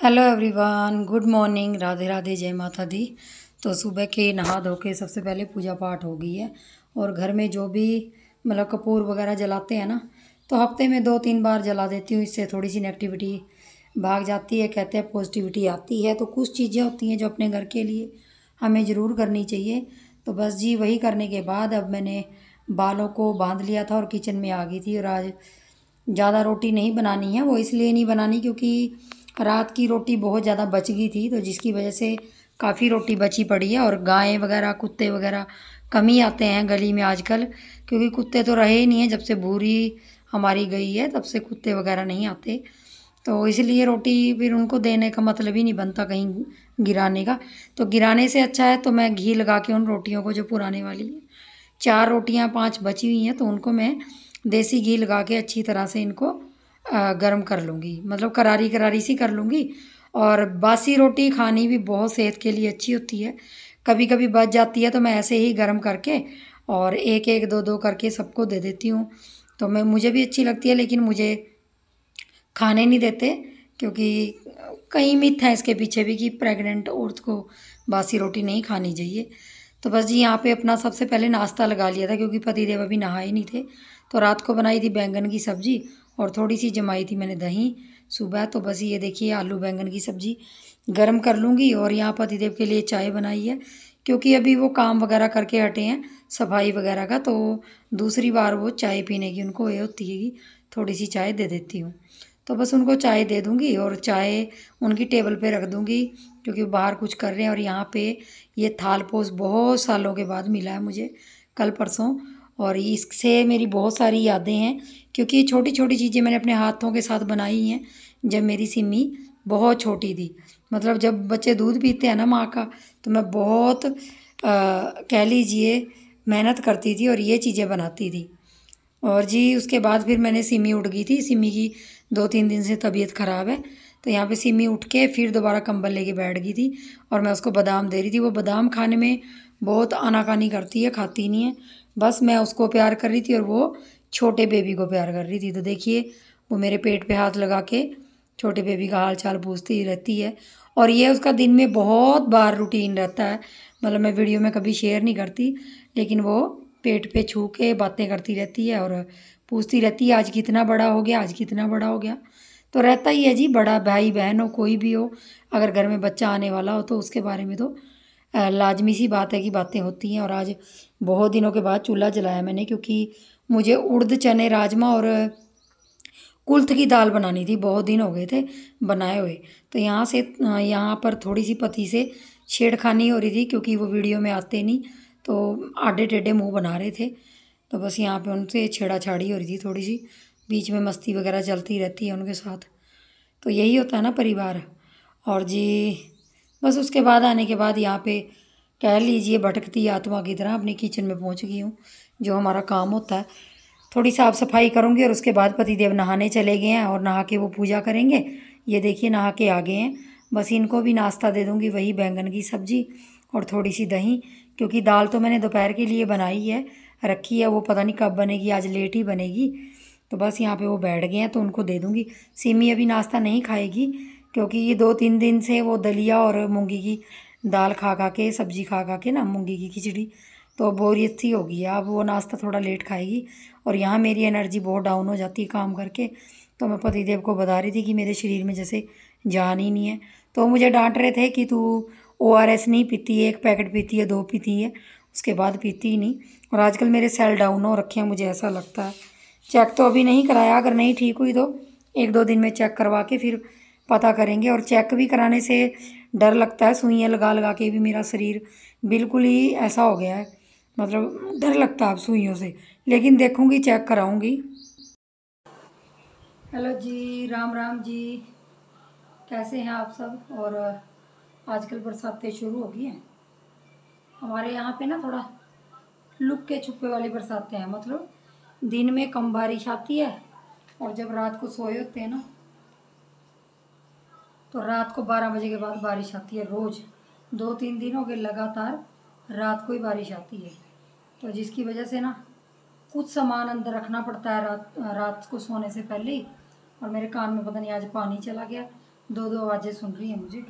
Hello everyone, good morning, Radhe Radhe, जय माता दी। तो सुबह के नहा धो के सबसे पहले पूजा पाठ हो गई है। और घर में जो भी मतलब कपूर वगैरह जलाते हैं ना, तो हफ्ते में 2-3 बार जला देती हूँ। इससे थोड़ी सी नेगेटिविटी भाग जाती है, कहते हैं पॉजिटिविटी आती है। तो कुछ चीज़ें होती हैं जो अपने घर के लिए हमें ज़रूर करनी चाहिए। तो बस जी वही करने के बाद अब मैंने बालों को बांध लिया था और किचन में आ गई थी। और आज ज़्यादा रोटी नहीं बनानी है, वो इसलिए नहीं बनानी क्योंकि रात की रोटी बहुत ज़्यादा बच गई थी, तो जिसकी वजह से काफ़ी रोटी बची पड़ी है। और गायें वगैरह कुत्ते वगैरह कम ही आते हैं गली में आजकल, क्योंकि कुत्ते तो रहे ही नहीं हैं। जब से भूरी हमारी गई है तब से कुत्ते वगैरह नहीं आते, तो इसलिए रोटी फिर उनको देने का मतलब ही नहीं बनता कहीं गिराने का। तो गिराने से अच्छा है तो मैं घी लगा के उन रोटियों को, जो पुराने वाली हैं, 4 रोटियां 5 बची हुई हैं, तो उनको मैं देसी घी लगा के अच्छी तरह से इनको गर्म कर लूँगी, मतलब करारी करारी सी कर लूँगी। और बासी रोटी खानी भी बहुत सेहत के लिए अच्छी होती है। कभी कभी बच जाती है तो मैं ऐसे ही गर्म करके और एक एक दो दो करके सबको दे देती हूँ। तो मैं मुझे भी अच्छी लगती है, लेकिन मुझे खाने नहीं देते, क्योंकि कई मिथ है इसके पीछे भी कि प्रेग्नेंट औरत को बासी रोटी नहीं खानी चाहिए। तो बस जी यहाँ पे अपना सबसे पहले नाश्ता लगा लिया था, क्योंकि पतिदेव अभी नहाए नहीं थे। तो रात को बनाई थी बैंगन की सब्जी और थोड़ी सी जमाई थी मैंने दही सुबह। तो बस ये देखिए आलू बैंगन की सब्जी गर्म कर लूँगी। और यहाँ पतिदेव के लिए चाय बनाई है, क्योंकि अभी वो काम वगैरह करके हटे हैं सफाई वगैरह का, तो दूसरी बार वो चाय पीने की उनको ये होती है कि थोड़ी सी चाय दे देती हूँ। तो बस उनको चाय दे दूँगी और चाय उनकी टेबल पे रख दूँगी, क्योंकि वो बाहर कुछ कर रहे हैं। और यहाँ पे ये थाल पोस बहुत सालों के बाद मिला है मुझे, कल परसों। और इससे मेरी बहुत सारी यादें हैं, क्योंकि छोटी छोटी चीज़ें मैंने अपने हाथों के साथ बनाई हैं जब मेरी सिमी बहुत छोटी थी। मतलब जब बच्चे दूध पीते हैं ना माँ का, तो मैं बहुत कह लीजिए मेहनत करती थी और ये चीज़ें बनाती थी। और जी उसके बाद फिर मैंने सिमी उठ गई थी, सिमी की 2-3 दिन से तबीयत ख़राब है। तो यहाँ पे सिमी उठ के फिर दोबारा कंबल लेके बैठ गई थी और मैं उसको बादाम दे रही थी। वो बादाम खाने में बहुत आनाकानी करती है, खाती नहीं है। बस मैं उसको प्यार कर रही थी और वो छोटे बेबी को प्यार कर रही थी। तो देखिए वो मेरे पेट पे हाथ लगा के छोटे बेबी का हाल चाल पूछती ही रहती है। और ये उसका दिन में बहुत बार रूटीन रहता है, मतलब मैं वीडियो में कभी शेयर नहीं करती, लेकिन वो पेट पे छू के बातें करती रहती है और पूछती रहती है आज कितना बड़ा हो गया, आज कितना बड़ा हो गया। तो रहता ही है जी, बड़ा भाई बहन हो कोई भी हो, अगर घर में बच्चा आने वाला हो तो उसके बारे में तो लाजमी सी बात है कि बातें होती हैं। और आज बहुत दिनों के बाद चूल्हा जलाया मैंने, क्योंकि मुझे उड़द चने राजमा और कुल्थ की दाल बनानी थी, बहुत दिन हो गए थे बनाए हुए। तो यहाँ पर थोड़ी सी पति से छेड़खानी हो रही थी, क्योंकि वो वीडियो में आते नहीं, तो आधे टेढ़े मुंह बना रहे थे। तो बस यहाँ पे उनसे छेड़ाछाड़ी हो रही थी थोड़ी सी, बीच में मस्ती वगैरह चलती रहती है उनके साथ। तो यही होता है ना परिवार। और जी बस उसके बाद आने के बाद यहाँ पे कह लीजिए भटकती आत्मा की तरह अपनी किचन में पहुँच गई हूँ। जो हमारा काम होता है, थोड़ी साफ़ सफाई करूँगी और उसके बाद पतिदेव नहाने चले गए हैं और नहा के वो पूजा करेंगे। ये देखिए नहा के आ गए हैं। बस इनको भी नाश्ता दे दूँगी, वही बैंगन की सब्ज़ी और थोड़ी सी दही, क्योंकि दाल तो मैंने दोपहर के लिए बनाई है, रखी है, वो पता नहीं कब बनेगी, आज लेट ही बनेगी। तो बस यहाँ पे वो बैठ गए हैं तो उनको दे दूँगी। सिमी अभी नाश्ता नहीं खाएगी, क्योंकि ये 2-3 दिन से वो दलिया और मूंगी की दाल खा खा के, सब्जी खा खा के ना, मूंगी की खिचड़ी, तो बोरियत सी हो गई है। अब वो नाश्ता थोड़ा लेट खाएगी। और यहाँ मेरी एनर्जी बहुत डाउन हो जाती है काम करके। तो मैं पतिदेव को बता रही थी कि मेरे शरीर में जैसे जान ही नहीं है। तो मुझे डांट रहे थे कि तू ORS नहीं पीती है, 1 पैकेट पीती है, 2 पीती है, उसके बाद पीती ही नहीं। और आजकल मेरे सेल डाउन हो रखे हैं, मुझे ऐसा लगता है। चेक तो अभी नहीं कराया, अगर नहीं ठीक हुई तो 1-2 दिन में चेक करवा के फिर पता करेंगे। और चेक भी कराने से डर लगता है, सुइयाँ लगा लगा के भी मेरा शरीर बिल्कुल ही ऐसा हो गया है, मतलब डर लगता है अब सुइयों से। लेकिन देखूंगी, चेक कराऊंगी। हेलो जी, राम राम जी, कैसे हैं आप सब। और आजकल बरसातें शुरू हो गई हैं हमारे यहाँ पे ना, थोड़ा लुक्के छुपे वाली बरसातें हैं। मतलब दिन में कम बारिश आती है और जब रात को सोए होते हैं ना, तो रात को 12 बजे के बाद बारिश आती है रोज़। 2-3 दिन हो गए लगातार रात को ही बारिश आती है। तो जिसकी वजह से ना कुछ सामान अंदर रखना पड़ता है रात रात को सोने से पहले ही। और मेरे कान में पता नहीं आज पानी चला गया, दो दो आवाज़ें सुन रही हैं मुझे।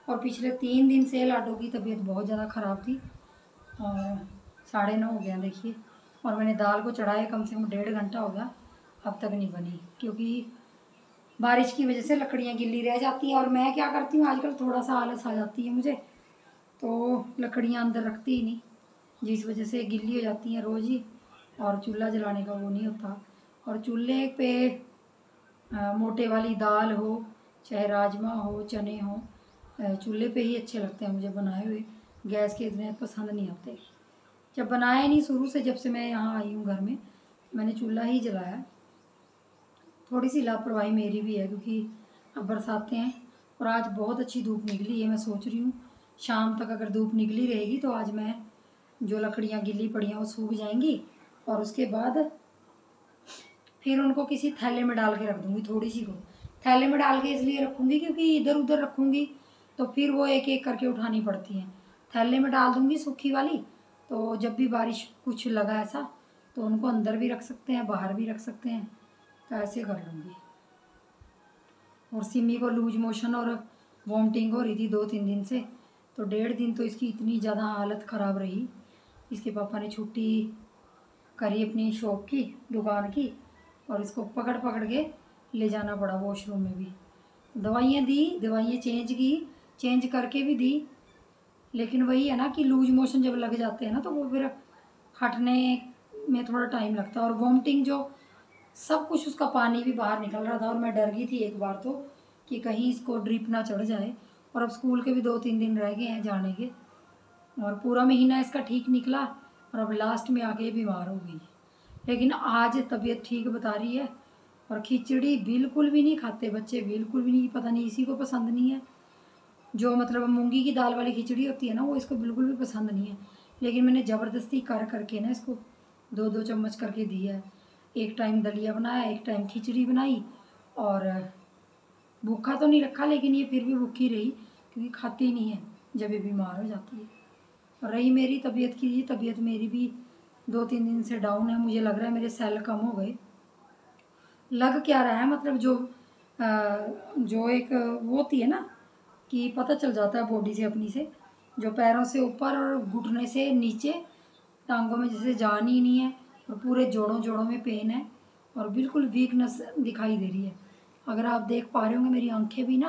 और पिछले 3 दिन से लाडो की तबीयत बहुत ज़्यादा ख़राब थी और 9:30 हो गया देखिए। और मैंने दाल को चढ़ाए कम से कम 1.5 घंटा हो गया, अब तक नहीं बनी, क्योंकि बारिश की वजह से लकड़ियाँ गिल्ली रह जाती हैं। और मैं क्या करती हूँ आजकल, थोड़ा सा आलस आ जाती है मुझे, तो लकड़ियाँ अंदर रखती ही नहीं, जिस वजह से गिल्ली हो जाती हैं रोज़ ही, और चूल्हा जलाने का वो नहीं होता। और चूल्हे पे मोटे वाली दाल हो, चाहे राजमा हो, चने हो, चूल्हे पे ही अच्छे लगते हैं मुझे बनाए हुए। गैस के इतने पसंद नहीं आते। जब बनाया ही नहीं शुरू से, जब से मैं यहाँ आई हूँ घर में, मैंने चूल्हा ही जलाया। थोड़ी सी लापरवाही मेरी भी है, क्योंकि अब बरसातें हैं और आज बहुत अच्छी धूप निकली है। मैं सोच रही हूँ शाम तक अगर धूप निकली रहेगी तो आज मैं जो लकड़ियाँ गिल्ली पड़ी हैं वो सूख जाएंगी, और उसके बाद फिर उनको किसी थैले में डाल के रख दूँगी। थोड़ी सी को थैले में डाल के इसलिए रखूँगी क्योंकि इधर उधर रखूँगी तो फिर वो एक एक करके उठानी पड़ती हैं। थैले में डाल दूँगी सूखी वाली, तो जब भी बारिश कुछ लगा ऐसा तो उनको अंदर भी रख सकते हैं, बाहर भी रख सकते हैं, तो ऐसे कर लूँगी। और सिमी को लूज मोशन और वॉमिटिंग हो रही थी 2-3 दिन से, तो 1.5 दिन तो इसकी इतनी ज़्यादा हालत ख़राब रही। इसके पापा ने छुट्टी करी अपनी शॉप की, दुकान की, और इसको पकड़ पकड़ के ले जाना पड़ा वॉशरूम में भी। दवाइयाँ दी, दवाइयाँ चेंज की, चेंज करके भी दी, लेकिन वही है ना कि लूज मोशन जब लग जाते हैं ना तो वो फिर हटने में थोड़ा टाइम लगता है। और वॉमिटिंग जो सब कुछ, उसका पानी भी बाहर निकल रहा था, और मैं डर गई थी एक बार तो कि कहीं इसको ड्रिप ना चढ़ जाए। और अब स्कूल के भी 2-3 दिन रह गए हैं जाने के, और पूरा महीना इसका ठीक निकला, और अब लास्ट में आके बीमार हो गई। लेकिन आज तबीयत ठीक बता रही है। और खिचड़ी बिल्कुल भी नहीं खाते बच्चे, बिल्कुल भी नहीं, पता नहीं इसी को पसंद नहीं है। जो मतलब मूंगी की दाल वाली खिचड़ी होती है ना, वो इसको बिल्कुल भी पसंद नहीं है। लेकिन मैंने ज़बरदस्ती कर करके ना इसको 2-2 चम्मच करके दी है। एक टाइम दलिया बनाया, एक टाइम खिचड़ी बनाई, और भूखा तो नहीं रखा, लेकिन ये फिर भी भूखी रही क्योंकि खाती नहीं है जब ये बीमार हो जाती है। और रही मेरी तबीयत की, तबीयत मेरी भी 2-3 दिन से डाउन है। मुझे लग रहा है मेरे सेल कम हो गए। लग क्या रहा है, मतलब जो एक वो होती है ना कि पता चल जाता है बॉडी से अपनी से, जो पैरों से ऊपर और घुटने से नीचे टांगों में जैसे जान ही नहीं है, और पूरे जोड़ों जोड़ों में पेन है, और बिल्कुल वीकनेस दिखाई दे रही है। अगर आप देख पा रहे होंगे मेरी आंखें भी ना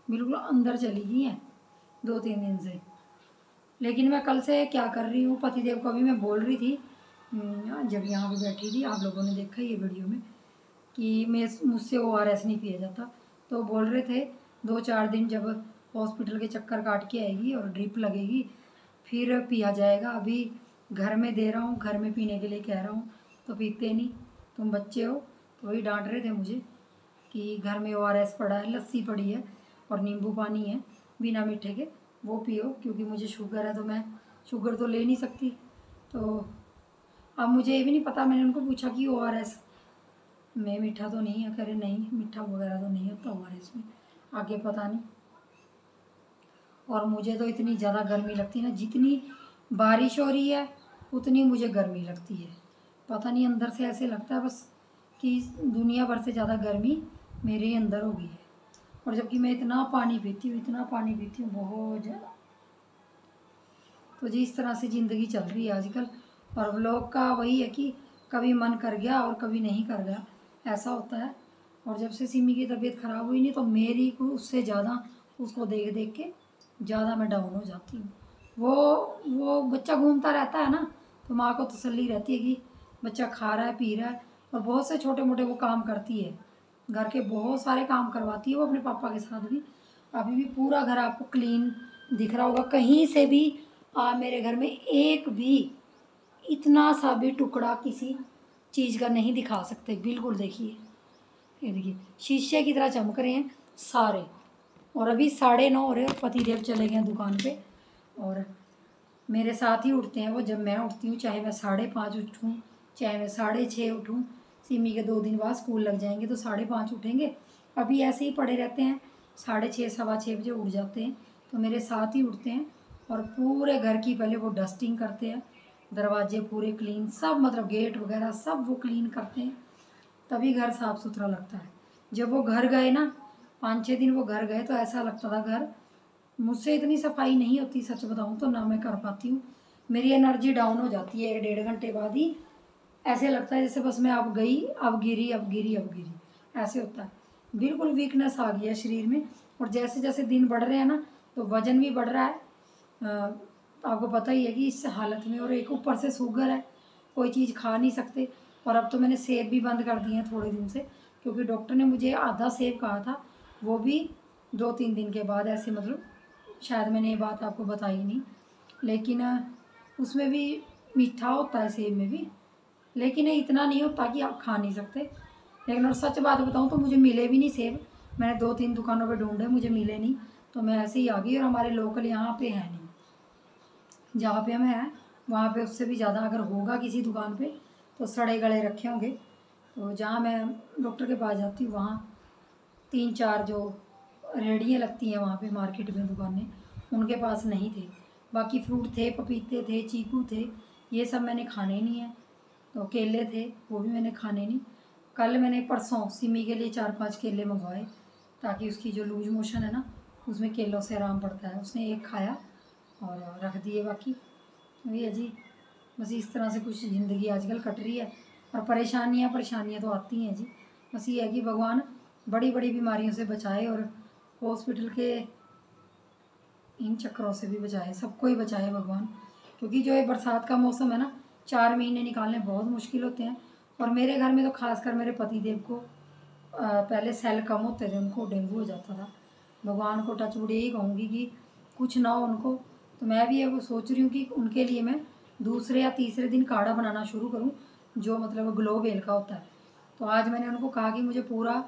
बिल्कुल अंदर चली गई हैं 2-3 दिन से। लेकिन मैं कल से क्या कर रही हूँ, पतिदेव को भी मैं बोल रही थी जब यहाँ पे बैठी थी, आप लोगों ने देखा ये वीडियो में, कि मुझसे ORS नहीं पिया जाता। तो बोल रहे थे 2-4 दिन जब हॉस्पिटल के चक्कर काट के आएगी और ड्रिप लगेगी फिर पिया जाएगा। अभी घर में दे रहा हूँ, घर में पीने के लिए कह रहा हूँ तो पीते नहीं, तुम बच्चे हो। तो वही डांट रहे थे मुझे कि घर में ORS पड़ा है, लस्सी पड़ी है, और नींबू पानी है बिना मीठे के, वो पियो, क्योंकि मुझे शुगर है तो मैं शुगर तो ले नहीं सकती। तो अब मुझे ये भी नहीं पता, मैंने उनको पूछा कि ORS में मीठा तो नहीं है, कह रहे नहीं मीठा वगैरह तो नहीं होता ORS में, आगे पता नहीं। और मुझे तो इतनी ज़्यादा गर्मी लगती है ना, जितनी बारिश हो रही है उतनी मुझे गर्मी लगती है। पता नहीं अंदर से ऐसे लगता है बस कि दुनिया भर से ज़्यादा गर्मी मेरे ही अंदर हो गई है। और जबकि मैं इतना पानी पीती हूँ, इतना पानी पीती हूँ, बहुत ज़्यादा। तो जी इस तरह से ज़िंदगी चल रही है आजकल। और व्लॉग का वही है कि कभी मन कर गया और कभी नहीं कर गया, ऐसा होता है। और जब से सिमी की तबीयत ख़राब हुई नहीं, तो मेरी को उससे ज़्यादा उसको देख देख के ज़्यादा मैं डाउन हो जाती हूँ। वो बच्चा घूमता रहता है ना, तो माँ को तसल्ली रहती है कि बच्चा खा रहा है, पी रहा है। और बहुत से छोटे मोटे वो काम करती है, घर के बहुत सारे काम करवाती है वो अपने पापा के साथ भी। अभी भी पूरा घर आपको क्लीन दिख रहा होगा, कहीं से भी मेरे घर में एक भी इतना सा भी टुकड़ा किसी चीज़ का नहीं दिखा सकते। बिल्कुल देखिए, ये देखिए शीशे की तरह चमक रहे हैं सारे। और अभी 9:30 हो रहे, और पतिदेव चले गए दुकान पे, और मेरे साथ ही उठते हैं वो जब मैं उठती हूँ, चाहे मैं 5:30 उठूँ, चाहे मैं 6:30 उठूँ। सिमी के 2 दिन बाद स्कूल लग जाएंगे तो 5:30 उठेंगे। अभी ऐसे ही पड़े रहते हैं, 6:30 6:15 बजे उठ जाते हैं, तो मेरे साथ ही उठते हैं। और पूरे घर की पहले वो डस्टिंग करते हैं, दरवाजे पूरे क्लीन, सब मतलब गेट वगैरह सब वो क्लीन करते हैं, तभी घर साफ़ सुथरा लगता है। जब वो घर गए ना 5-6 दिन वो घर गए तो ऐसा लगता था घर, मुझसे इतनी सफाई नहीं होती सच बताऊँ तो, ना मैं कर पाती हूँ। मेरी एनर्जी डाउन हो जाती है 1-1.5 घंटे बाद ही। ऐसे लगता है जैसे बस मैं अब गई, अब गिरी, अब गिरी, अब गिरी, ऐसे होता है। बिल्कुल वीकनेस आ गई है शरीर में। और जैसे जैसे दिन बढ़ रहे हैं ना तो वज़न भी बढ़ रहा है। आपको पता ही है कि इस हालत में, और एक ऊपर से शुगर है, कोई चीज़ खा नहीं सकते। और अब तो मैंने सेब भी बंद कर दिए हैं थोड़े दिन से, क्योंकि डॉक्टर ने मुझे आधा सेब कहा था, वो भी 2-3 दिन के बाद। ऐसे मतलब शायद मैंने ये बात आपको बताई नहीं, लेकिन उसमें भी मीठा होता है सेब में भी, लेकिन इतना नहीं होता कि आप खा नहीं सकते। लेकिन और सच बात बताऊँ तो मुझे मिले भी नहीं सेब। मैंने 2-3 दुकानों पे ढूंढे, मुझे मिले नहीं, तो मैं ऐसे ही आ गई। और हमारे लोकल यहाँ पे है नहीं, जहाँ पे हम हैं वहाँ पे उससे भी ज़्यादा अगर होगा किसी दुकान पे तो सड़े गले रखे होंगे। तो जहाँ मैं डॉक्टर के पास जाती हूँ वहाँ 3-4 जो रेहड़ियाँ लगती हैं वहाँ पे मार्केट में दुकानें, उनके पास नहीं थे। बाकी फ्रूट थे, पपीते थे, चीकू थे, ये सब मैंने खाने नहीं है। तो केले थे, वो भी मैंने खाने नहीं। कल मैंने परसों सिमी के लिए 4-5 केले मंगवाए, ताकि उसकी जो लूज मोशन है ना उसमें केलों से आराम पड़ता है। उसने एक खाया और रख दिए बाकी। वही है जी, बस इस तरह से कुछ ज़िंदगी आजकल कट रही है। और परेशानियाँ तो आती हैं जी। बस ये है कि भगवान बड़ी बड़ी बीमारियों से बचाए और हॉस्पिटल के इन चक्करों से भी बचाए, सबको ही बचाए भगवान। क्योंकि जो ये बरसात का मौसम है ना, 4 महीने निकालने बहुत मुश्किल होते हैं। और मेरे घर में तो खासकर मेरे पतिदेव को पहले सेल कम होते थे, उनको डेंगू हो जाता था। भगवान को टचवुड यही कहूँगी कि कुछ ना हो उनको। तो मैं भी अब सोच रही हूँ कि उनके लिए मैं दूसरे या तीसरे दिन काढ़ा बनाना शुरू करूँ, जो मतलब ग्लो बेल का होता है। तो आज मैंने उनको कहा कि मुझे पूरा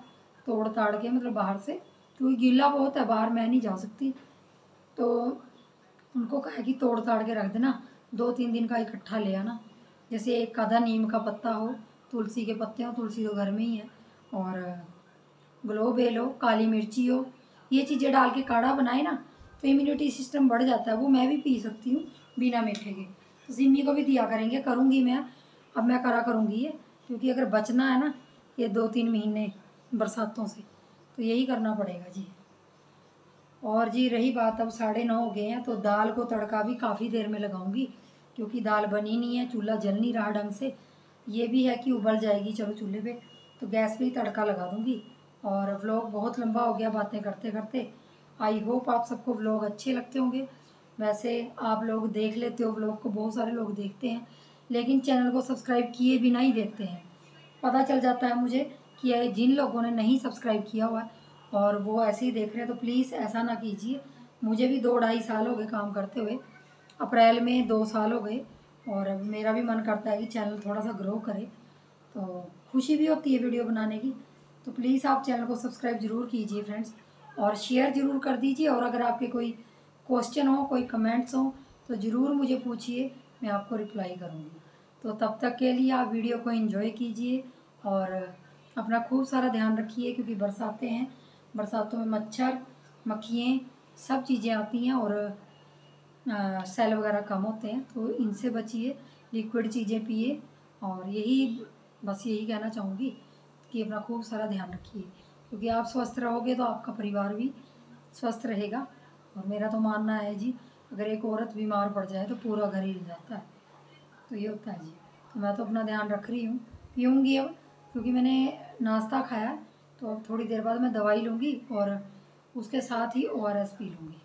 तोड़ ताड़ के, मतलब बाहर से, क्योंकि गीला बहुत है बाहर, मैं नहीं जा सकती। तो उनको कहा कि तोड़ ताड़ के रख देना, 2-3 दिन का इकट्ठा ले आना। जैसे एक आधा नीम का पत्ता हो, तुलसी के पत्ते हो, तुलसी तो घर में ही है, और ग्लो बेल हो, काली मिर्ची हो, ये चीज़ें डाल के काढ़ा बनाए ना तो इम्यूनिटी सिस्टम बढ़ जाता है। वो मैं भी पी सकती हूँ बिना मीठे के। तो सिमी को भी दिया करेंगे, करूँगी मैं। अब मैं करा करूँगी ये, क्योंकि अगर बचना है ना ये 2-3 महीने बरसातों से, तो यही करना पड़ेगा जी। और जी रही बात, अब 9:30 हो गए हैं, तो दाल को तड़का भी काफ़ी देर में लगाऊंगी, क्योंकि दाल बनी नहीं है, चूल्हा जल नहीं रहा ढंग से। ये भी है कि उबल जाएगी चलो चूल्हे पे, तो गैस पे ही तड़का लगा दूंगी। और व्लॉग बहुत लंबा हो गया बातें करते करते। आई होप आप सबको व्लॉग अच्छे लगते होंगे। वैसे आप लोग देख लेते हो व्लॉग को, बहुत सारे लोग देखते हैं, लेकिन चैनल को सब्सक्राइब किए बिना ही देखते हैं। पता चल जाता है मुझे कि जिन लोगों ने नहीं सब्सक्राइब किया हुआ है और वो ऐसे ही देख रहे हैं, तो प्लीज़ ऐसा ना कीजिए। मुझे भी 2-2.5 साल हो गए काम करते हुए, अप्रैल में 2 साल हो गए, और मेरा भी मन करता है कि चैनल थोड़ा सा ग्रो करे, तो खुशी भी होती है वीडियो बनाने की। तो प्लीज़ आप चैनल को सब्सक्राइब ज़रूर कीजिए फ्रेंड्स, और शेयर ज़रूर कर दीजिए। और अगर आपके कोई क्वेश्चन हो, कोई कमेंट्स हो, तो ज़रूर मुझे पूछिए, मैं आपको रिप्लाई करूँगी। तो तब तक के लिए आप वीडियो को एंजॉय कीजिए और अपना खूब सारा ध्यान रखिए, क्योंकि बरसातें हैं, बरसातों में मच्छर, मक्खियाँ, सब चीज़ें आती हैं, और सेल वगैरह कम होते हैं, तो इनसे बचिए, लिक्विड चीज़ें पिए। और बस यही कहना चाहूँगी कि अपना खूब सारा ध्यान रखिए, क्योंकि आप स्वस्थ रहोगे तो आपका परिवार भी स्वस्थ रहेगा। और मेरा तो मानना है जी, अगर एक औरत बीमार पड़ जाए तो पूरा घर हिल जाता है, तो ये होता है जी। तो मैं तो अपना ध्यान रख रही हूँ, पीऊँगी अब, क्योंकि मैंने नाश्ता खाया, तो अब थोड़ी देर बाद मैं दवाई लूँगी और उसके साथ ही ORS पी लूँगी।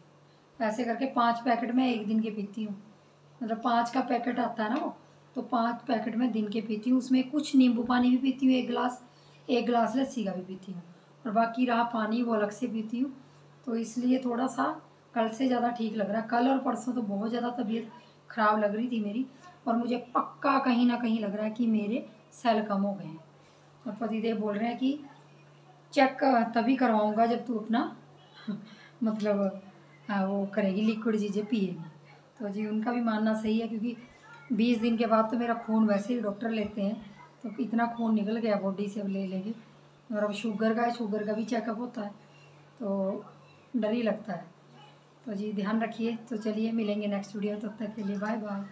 ऐसे करके 5 पैकेट मैं एक दिन के पीती हूँ, मतलब 5 का पैकेट आता है ना वो, तो 5 पैकेट मैं दिन के पीती हूँ। उसमें कुछ नींबू पानी भी पीती हूँ, 1 गिलास लस्सी का भी पीती हूँ, और बाकी रहा पानी वो अलग से पीती हूँ। तो इसलिए थोड़ा सा कल से ज़्यादा ठीक लग रहा है। कल और परसों तो बहुत ज़्यादा तबीयत ख़राब लग रही थी मेरी, और मुझे पक्का कहीं ना कहीं लग रहा है कि मेरे सेल कम हो गए हैं। और पतिदेव बोल रहे हैं कि चेक तभी करवाऊँगा जब तू अपना मतलब वो करेगी, लिक्विड चीज़ें पिएगी। तो जी उनका भी मानना सही है, क्योंकि 20 दिन के बाद तो मेरा खून वैसे ही डॉक्टर लेते हैं, तो इतना खून निकल गया बॉडी से अब ले लेंगे। और अब शुगर का है, शुगर का भी चेकअप होता है, तो डर ही लगता है। तो जी ध्यान रखिए। तो चलिए मिलेंगे नेक्स्ट वीडियो, तब तक के लिए बाय बाय।